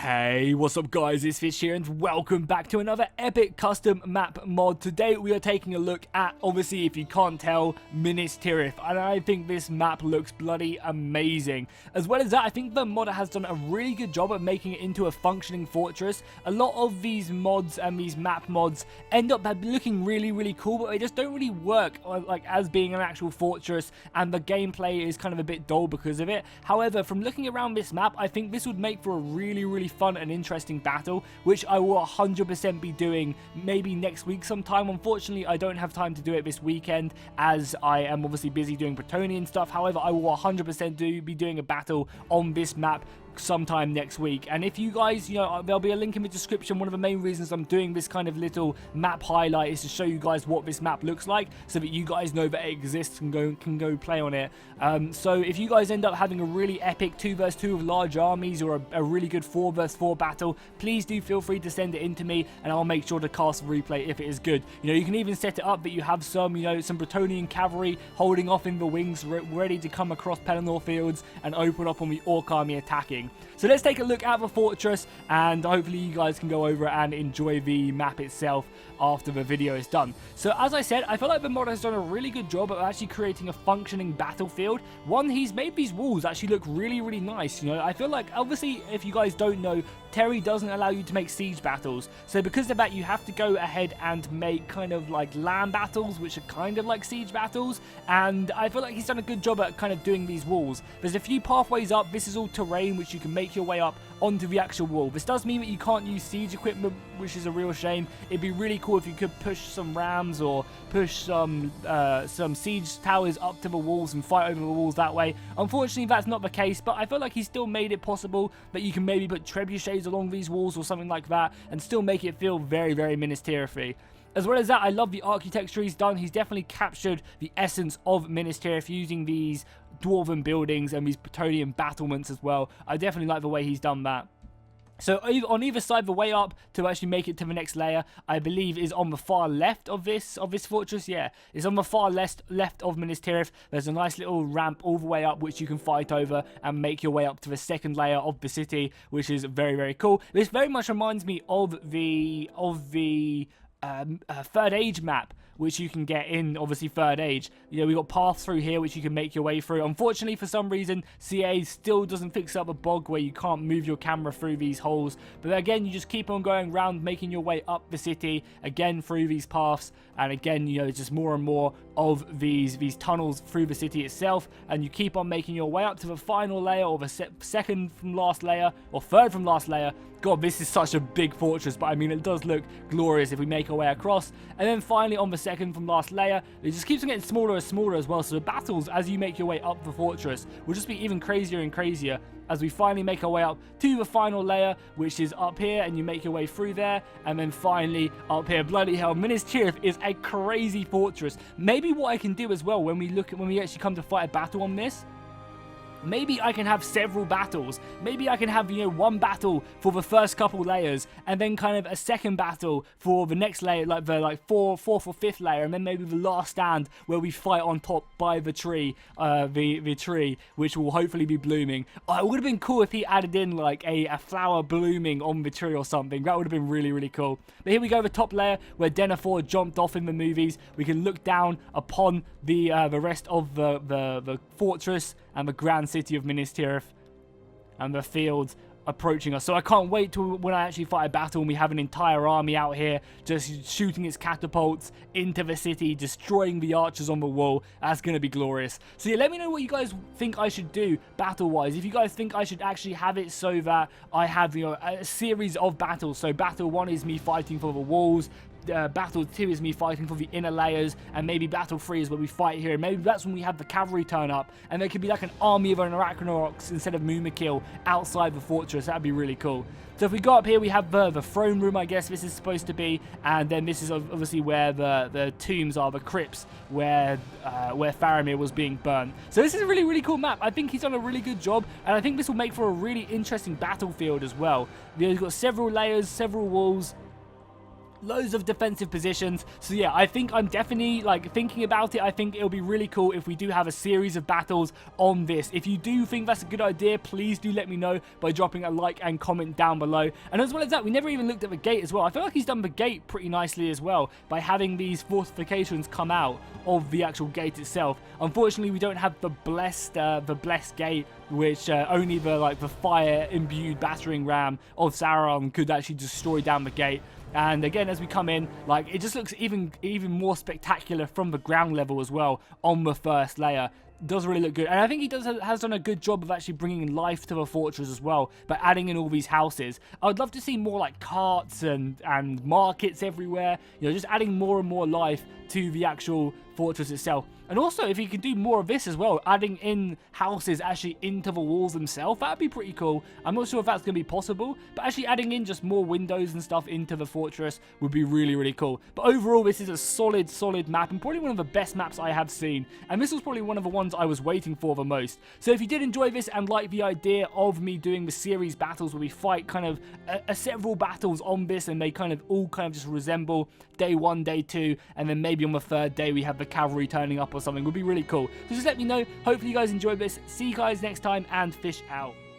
Hey, what's up guys, it's Fish here and welcome back to another epic custom map mod. Today we are taking a look at, obviously if you can't tell, Minas Tirith, and I think this map looks bloody amazing. As well as that, I think the modder has done a really good job at making it into a functioning fortress. A lot of these mods and these map mods end up looking really cool, but they just don't really work like as being an actual fortress, and the gameplay is kind of a bit dull because of it. However, from looking around this map, I think this would make for a really fun and interesting battle, which I will 100% be doing maybe next week sometime. Unfortunately, I don't have time to do it this weekend as I am obviously busy doing Bretonian stuff. However, I will 100% be doing a battle on this map sometime next week. And if you guys, there'll be a link in the description. One of the main reasons I'm doing this kind of little map highlight is to show you guys what this map looks like, so that you guys know that it exists and can go play on it. So if you guys end up having a really epic 2 vs 2 with large armies, or a really good 4 vs 4 battle, please do feel free to send it in to me, and I'll make sure to cast a replay if it is good. You can even set it up that you have some Bretonian cavalry holding off in the wings, ready to come across Pelennor fields and open up on the Orc army attacking. So let's take a look at the fortress, and hopefully you guys can go over and enjoy the map itself after the video is done. So as I said, I feel like the mod has done a really good job of actually creating a functioning battlefield. One, he's made these walls actually look really nice. I feel like, obviously, if you guys don't know, Terry doesn't allow you to make siege battles. So because of that, you have to go ahead and make kind of like land battles, which are kind of like siege battles. And I feel like he's done a good job at kind of doing these walls. There's a few pathways up. This is all terrain, which you can make your way up onto the actual wall. This does mean that you can't use siege equipment, which is a real shame. It'd be really cool if you could push some rams or push some siege towers up to the walls and fight over the walls that way. Unfortunately, that's not the case, but I feel like he still made it possible that you can maybe put trebuchets along these walls or something like that and still make it feel very Minas Tirith-y. As well as that, I love the architecture he's done. He's definitely captured the essence of Minas Tirith using these dwarven buildings and these Bretonian battlements as well. I definitely like the way he's done that. So on either side, the way up to actually make it to the next layer, I believe, is on the far left of this fortress. Yeah, it's on the far left of Minas Tirith. There's a nice little ramp all the way up, which you can fight over and make your way up to the second layer of the city, which is very cool. This very much reminds me of the Third Age map, which you can get in, obviously, Third Age. We've got paths through here which you can make your way through. Unfortunately, for some reason, CA still doesn't fix up a bog where you can't move your camera through these holes. But again, you just keep on going around, making your way up the city, again through these paths, and again, just more and more of these tunnels through the city itself, and you keep on making your way up to the final layer, or the second from last layer, or third from last layer. God, this is such a big fortress, but I mean, it does look glorious if we make our way across. And then finally, on the second from last layer, it just keeps on getting smaller and smaller as well. So the battles, as you make your way up the fortress, will just be even crazier and crazier as we finally make our way up to the final layer, which is up here, and you make your way through there, and then finally up here. Bloody hell, Minas Tirith is a crazy fortress. Maybe what I can do as well when we actually come to fight a battle on this, maybe I can have several battles. Maybe I can have, one battle for the first couple layers, and then kind of a second battle for the next layer, like the fourth or fifth layer, and then maybe the last stand where we fight on top by the tree, the tree, which will hopefully be blooming. Oh, it would have been cool if he added in like a flower blooming on the tree or something. That would have been really cool. But here we go, the top layer where Denethor jumped off in the movies. We can look down upon the rest of the fortress and the grand city of Minas Tirith and the fields approaching us. So I can't wait till when I actually fight a battle and we have an entire army out here just shooting its catapults into the city, destroying the archers on the wall. That's going to be glorious. So yeah, let me know what you guys think I should do battle-wise. If you guys think I should actually have it so that I have a series of battles. So battle 1 is me fighting for the walls, battle 2 is me fighting for the inner layers, and maybe battle 3 is where we fight here, and maybe that's when we have the cavalry turn up, and there could be like an army of Arachnorks instead of Mumakil outside the fortress. That'd be really cool. So if we go up here, we have the throne room, I guess this is supposed to be, and then this is obviously where the tombs are, the crypts where Faramir was being burnt. So this is a really cool map. I think he's done a really good job, and I think this will make for a really interesting battlefield as well. We've got several layers, several walls, loads of defensive positions. So yeah, I think I'm definitely like thinking about it. I think it'll be really cool if we do have a series of battles on this. If you do think that's a good idea, please do let me know by dropping a like and comment down below. And as well as that, we never even looked at the gate as well. I feel like he's done the gate pretty nicely as well by having these fortifications come out of the actual gate itself. Unfortunately, we don't have the blessed gate, which only the fire imbued battering ram of Sauron could actually destroy down the gate. And again, as we come in, like, it just looks even more spectacular from the ground level as well on the first layer. Does really look good, and I think he has done a good job of actually bringing life to the fortress as well by adding in all these houses. I would love to see more like carts and markets everywhere, you know, just adding more and more life to the actual fortress itself. And also, if you could do more of this as well, adding in houses actually into the walls themselves, that'd be pretty cool. I'm not sure if that's going to be possible, but actually adding in just more windows and stuff into the fortress would be really, really cool. But overall, this is a solid map, and probably one of the best maps I have seen. And this was probably one of the ones I was waiting for the most. So if you did enjoy this and like the idea of me doing the series battles where we fight kind of several battles on this, and they kind of all just resemble day 1, day 2, and then maybe on the 3rd day we have the cavalry turning up or something, would be really cool. So just let me know. Hopefully you guys enjoyed this. See you guys next time, and fish out.